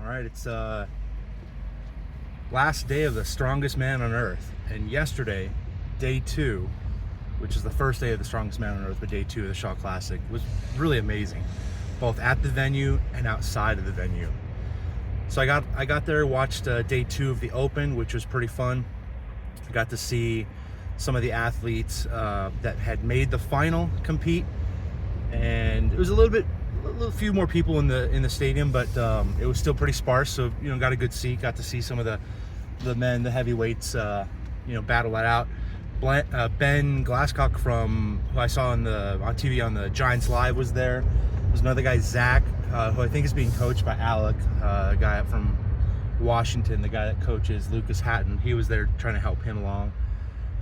right, it's last day of the strongest man on earth, and yesterday, day 2, which is the first day of the strongest man on earth, but day 2 of the Shaw Classic, was really amazing, both at the venue and outside of the venue. So I got there, watched day 2 of the Open, which was pretty fun. I got to see some of the athletes that had made the final compete, and it was a few more people in the stadium, but it was still pretty sparse. So got a good seat. Got to see some of the men, the heavyweights, battle that out. Ben Glasscock, from who I saw on TV on the Giants Live, was there. There's another guy, Zach, who I think is being coached by Alec, a guy from Washington, the guy that coaches Lucas Hatton. He was there trying to help him along.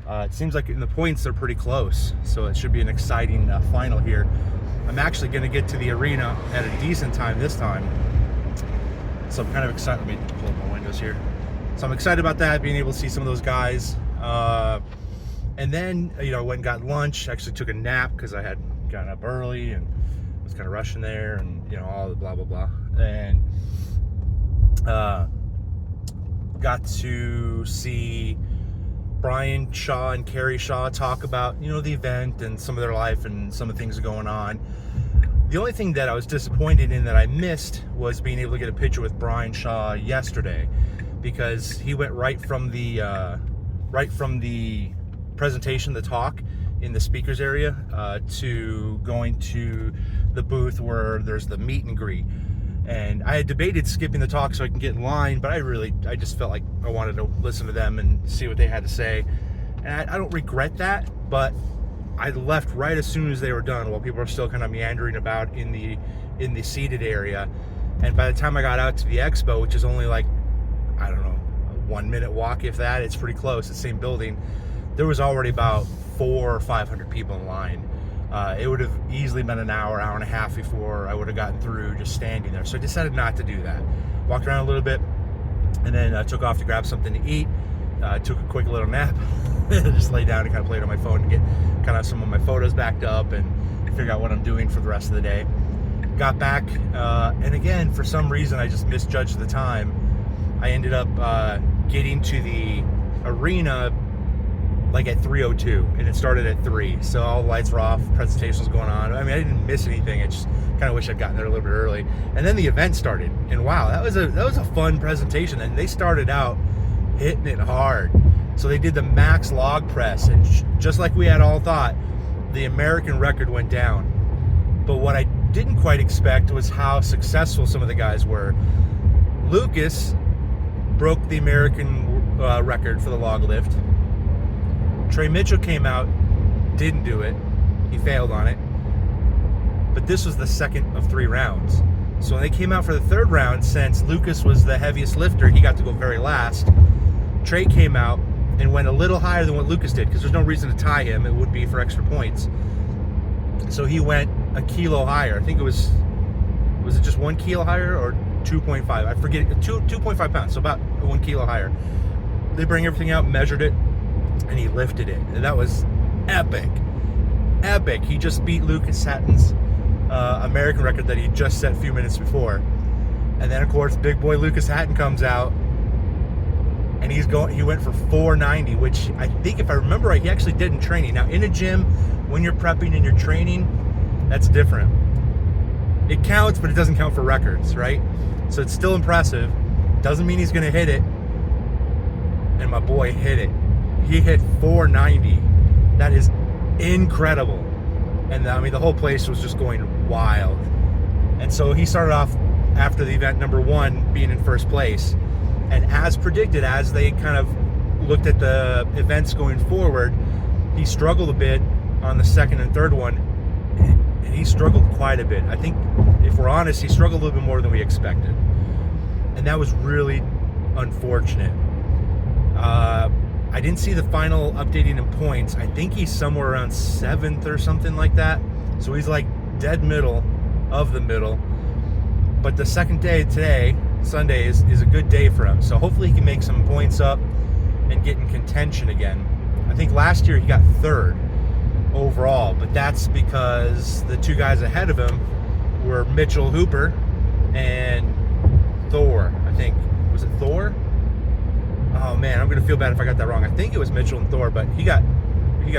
It seems like in the points they're pretty close, so it should be an exciting final here. I'm actually going to get to the arena at a decent time this time, so I'm kind of excited. Let me pull up my windows here. So I'm excited about that, being able to see some of those guys. And then, I went and got lunch. Actually took a nap because I had gotten up early and was kind of rushing there, and all the blah blah blah. And got to see Brian Shaw and Carrie Shaw talk about the event and some of their life and some of the things going on. The only thing that I was disappointed in that I missed was being able to get a picture with Brian Shaw yesterday, because he went right from the presentation, the talk in the speakers area, to going to the booth where there's the meet and greet. And I had debated skipping the talk so I can get in line, but I just felt like I wanted to listen to them and see what they had to say. And I don't regret that, but I left right as soon as they were done, while people are still kind of meandering about in the seated area. And by the time I got out to the expo, which is only like, I don't know, a 1-minute walk, if that, it's pretty close, it's the same building, there was already about 400 or 500 people in line. It would have easily been an hour and a half before I would have gotten through just standing there. So I decided not to do that. Walked around a little bit, and then took off to grab something to eat. Took a quick little nap. Just lay down and kind of played on my phone to get kind of some of my photos backed up and figure out what I'm doing for the rest of the day. Got back, and again, for some reason, I just misjudged the time. I ended up getting to the arena like at 3:02, and it started at 3, so all the lights were off, presentation was going on. I mean, I didn't miss anything. I just kind of wish I'd gotten there a little bit early. And then the event started, and wow, that was a fun presentation. And they started out hitting it hard. So they did the max log press, and just like we had all thought, the American record went down. But what I didn't quite expect was how successful some of the guys were. Lucas broke the American record for the log lift. Trey Mitchell came out, didn't do it. He failed on it. But this was the second of 3 rounds. So when they came out for the 3rd round, since Lucas was the heaviest lifter, he got to go very last. Trey came out and went a little higher than what Lucas did, because there's no reason to tie him. It would be for extra points. So he went a kilo higher. I think was it just 1 kilo higher or 2.5? I forget. 2.5 pounds, so about 1 kilo higher. They bring everything out, measured it, and he lifted it, and that was epic. He just beat Lucas Hatton's American record that he just set a few minutes before. And then of course big boy Lucas Hatton comes out, and he went for 490, which I think, if I remember right, he actually did in training. Now in a gym, when you're prepping and you're training, that's different. It counts, but it doesn't count for records, right? So it's still impressive. Doesn't mean he's gonna hit it. And my boy hit it. He hit 490. That is incredible. And I mean, the whole place was just going wild. And so he started off after the event number 1 being in first place. And as predicted, as they kind of looked at the events going forward, he struggled a bit on the 2nd and 3rd one. And he struggled quite a bit. I think, if we're honest, he struggled a little bit more than we expected. And that was really unfortunate. I didn't see the final updating in points. I think he's somewhere around 7th or something like that. So he's like dead middle of the middle. But the second day today, Sunday, is a good day for him. So hopefully he can make some points up and get in contention again. I think last year he got 3rd overall, but that's because the 2 guys ahead of him were Mitchell Hooper and Thor. gonna feel bad if I got that wrong. I think it was Mitchell and Thor, but he got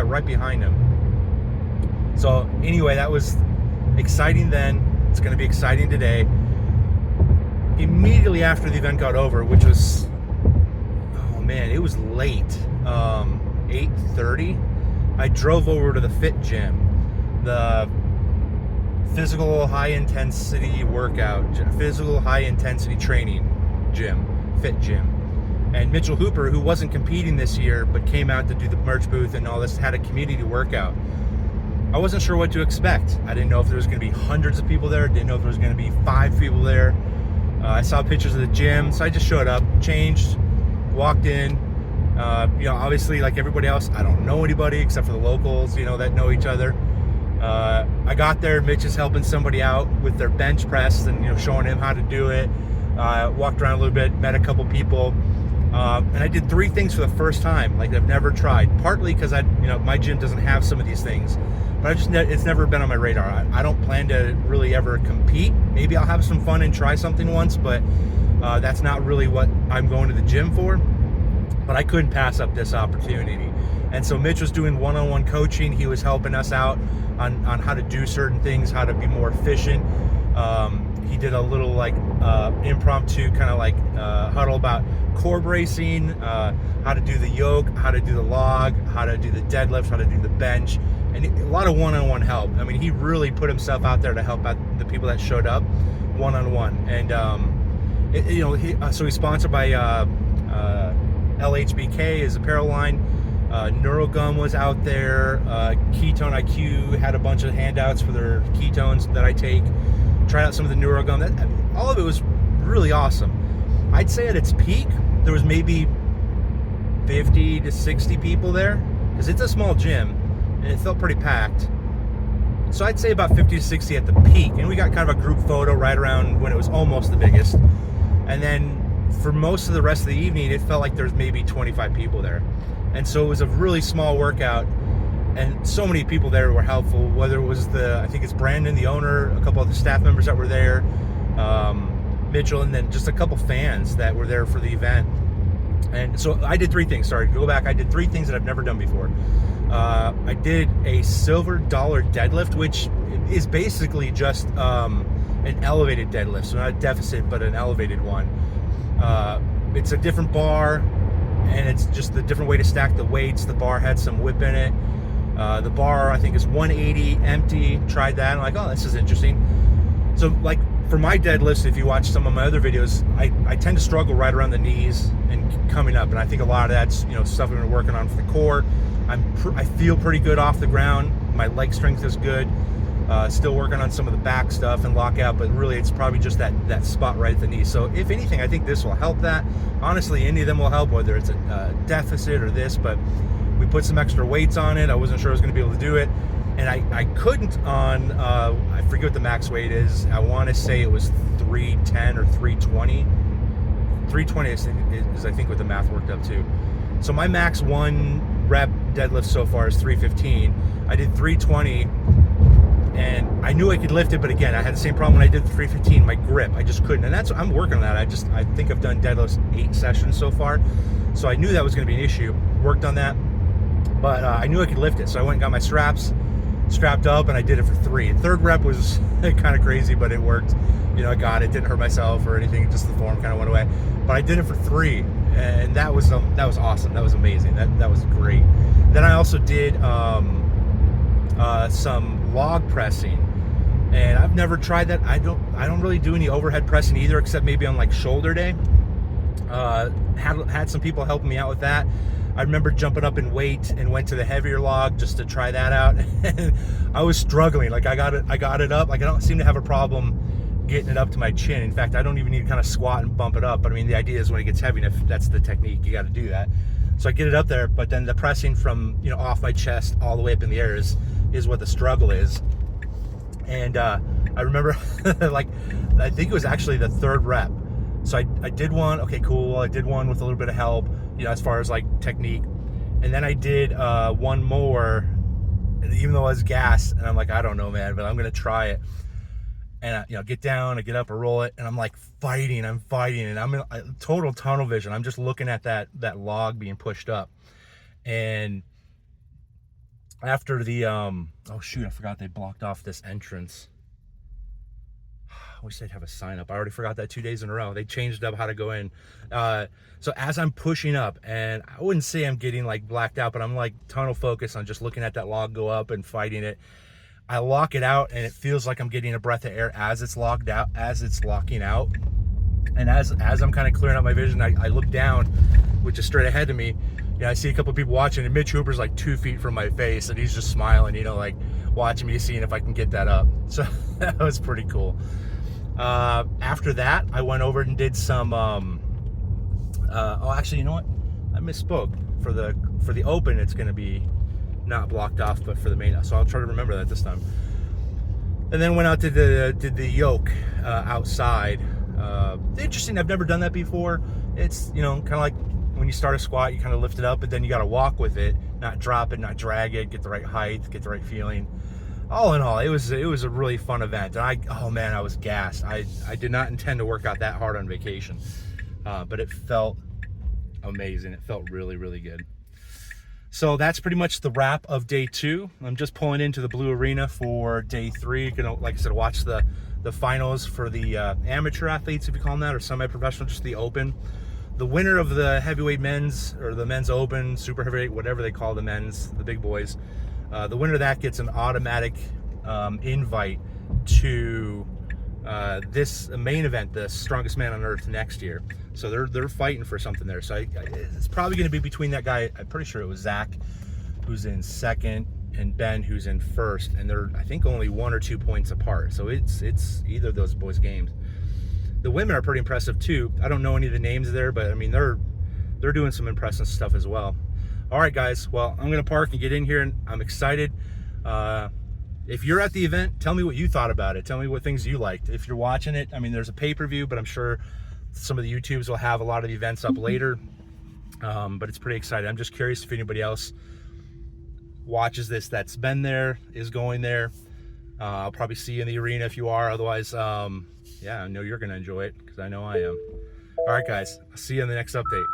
right behind him. So anyway, that was exciting then. It's gonna be exciting today. Immediately after the event got over, which was, oh man, it was late, 8:30. I drove over to the Fit Gym, the physical high intensity workout, physical high intensity training gym, Fit Gym. And Mitchell Hooper, who wasn't competing this year but came out to do the merch booth and all this, had a community workout. I wasn't sure what to expect. I didn't know if there was going to be hundreds of people there. Didn't know if there was going to be 5 people there. I saw pictures of the gym, so I just showed up, changed, walked in. Obviously, like everybody else, I don't know anybody except for the locals, that know each other. I got there, Mitch is helping somebody out with their bench press and, showing him how to do it. Walked around a little bit, met a couple people. And I did 3 things for the first time, like I've never tried. Partly because my gym doesn't have some of these things, but it's never been on my radar. I don't plan to really ever compete. Maybe I'll have some fun and try something once, but that's not really what I'm going to the gym for. But I couldn't pass up this opportunity. And so Mitch was doing one-on-one coaching. He was helping us out on how to do certain things, how to be more efficient. He did a little impromptu kind of huddle about core bracing, how to do the yoke, how to do the log, how to do the deadlift, how to do the bench, and a lot of one-on-one help. I mean, he really put himself out there to help out the people that showed up one-on-one. And so he's sponsored by LHBK, his apparel line. Neurogum was out there. Ketone IQ had a bunch of handouts for their ketones that I take. Tried out some of the Neurogum. All of it was really awesome. I'd say at its peak, there was maybe 50 to 60 people there, because it's a small gym, and it felt pretty packed. So I'd say about 50 to 60 at the peak, and we got kind of a group photo right around when it was almost the biggest. And then for most of the rest of the evening, it felt like there's maybe 25 people there. And so it was a really small workout, and so many people there were helpful, whether it was I think it's Brandon, the owner, a couple of the staff members that were there, Mitchell, and then just a couple fans that were there for the event. And so I did 3 things. Sorry, go back. I did 3 things that I've never done before. I did a silver dollar deadlift, which is basically just an elevated deadlift. So not a deficit, but an elevated one. It's a different bar, and it's just a different way to stack the weights. The bar had some whip in it. The bar, I think, is 180 empty. Tried that. I'm like, oh, this is interesting. So, for my deadlifts, if you watch some of my other videos, I tend to struggle right around the knees and coming up. And I think a lot of that's, stuff we've been working on for the core. I feel pretty good off the ground. My leg strength is good. Still working on some of the back stuff and lockout, but really it's probably just that spot right at the knee. So if anything, I think this will help that. Honestly, any of them will help, whether it's a deficit or this, but we put some extra weights on it. I wasn't sure I was going to be able to do it. And I couldn't on, I forget what the max weight is. I want to say it was 310 or 320. 320 is I think what the math worked up to. So my max 1 rep deadlift so far is 315. I did 320. And I knew I could lift it, but again, I had the same problem when I did the 315, my grip. I just couldn't. And I'm working on that. I think I've done deadlifts 8 sessions so far. So I knew that was going to be an issue. Worked on that. But I knew I could lift it. So I went and got my strapped up, and I did it for 3. The 3rd rep was kind of crazy, but it worked. I got it. Didn't hurt myself or anything. Just the form kind of went away. But I did it for 3. And that was awesome. That was amazing. That was great. Then I also did some log pressing, and I've never tried that. I don't really do any overhead pressing either, except maybe on shoulder day. Had some people helping me out with that. I remember jumping up in weight and went to the heavier log just to try that out. I was struggling. I got it up. I don't seem to have a problem getting it up to my chin. In fact, I don't even need to kind of squat and bump it up. But I mean, the idea is when it gets heavy, if that's the technique, you got to do that. So I get it up there, but then the pressing from off my chest all the way up in the air is what the struggle is. And I remember I think it was actually the 3rd rep. So I did one. Okay, cool. I did one with a little bit of help, as far as technique. And then I did one more, even though I was gassed, and I'm like, I don't know, man, but I'm gonna try it. And I get down, I get up, I roll it, and I'm like fighting, and I'm in total tunnel vision. I'm just looking at that log being pushed up. And after the oh shoot, I forgot they blocked off this entrance. I wish they'd have a sign up. I already forgot that 2 days in a row. They changed up how to go in. So as I'm pushing up, and I wouldn't say I'm getting like blacked out, but I'm like tunnel focused on just looking at that log go up and fighting it. I lock it out, and it feels like I'm getting a breath of air as it's locked out, as it's locking out. And as I'm kind of clearing up my vision, I look down, which is straight ahead of me. I see a couple of people watching, and Mitch Hooper's like 2 feet from my face, and he's just smiling, like watching me, seeing if I can get that up. So that was pretty cool. After that, I went over and did some, oh, actually, you know what? I misspoke. For the open, it's going to be not blocked off, but for the main, so I'll try to remember that this time. And then went out to did the yoke outside. Interesting. I've never done that before. It's kind of like when you start a squat, you kind of lift it up, but then you got to walk with it, not drop it, not drag it, get the right height, get the right feeling. All in all, it was a really fun event. And oh man, I was gassed. I did not intend to work out that hard on vacation, but it felt amazing. It felt really, really good. So that's pretty much the wrap of day 2. I'm just pulling into the Blue Arena for day 3. Gonna, like I said, watch the finals for the amateur athletes, if you call them that, or semi-professional, just the open. The winner of the heavyweight men's, or the men's open, super heavyweight, whatever they call the men's, the big boys, the winner of that gets an automatic invite to this main event, the Strongest Man on Earth, next year. So they're fighting for something there. So it's probably going to be between that guy. I'm pretty sure it was Zach, who's in second, and Ben, who's in first. And they're, I think, only 1 or 2 points apart. So it's either of those boys' games. The women are pretty impressive too. I don't know any of the names there, but I mean they're doing some impressive stuff as well. All right, guys. Well, I'm going to park and get in here, and I'm excited. If you're at the event, tell me what you thought about it. Tell me what things you liked. If you're watching it, I mean, there's a pay-per-view, but I'm sure some of the YouTubes will have a lot of the events up later. But it's pretty exciting. I'm just curious if anybody else watches this that's been there, is going there. I'll probably see you in the arena if you are. Otherwise, yeah, I know you're going to enjoy it because I know I am. All right, guys. I'll see you in the next update.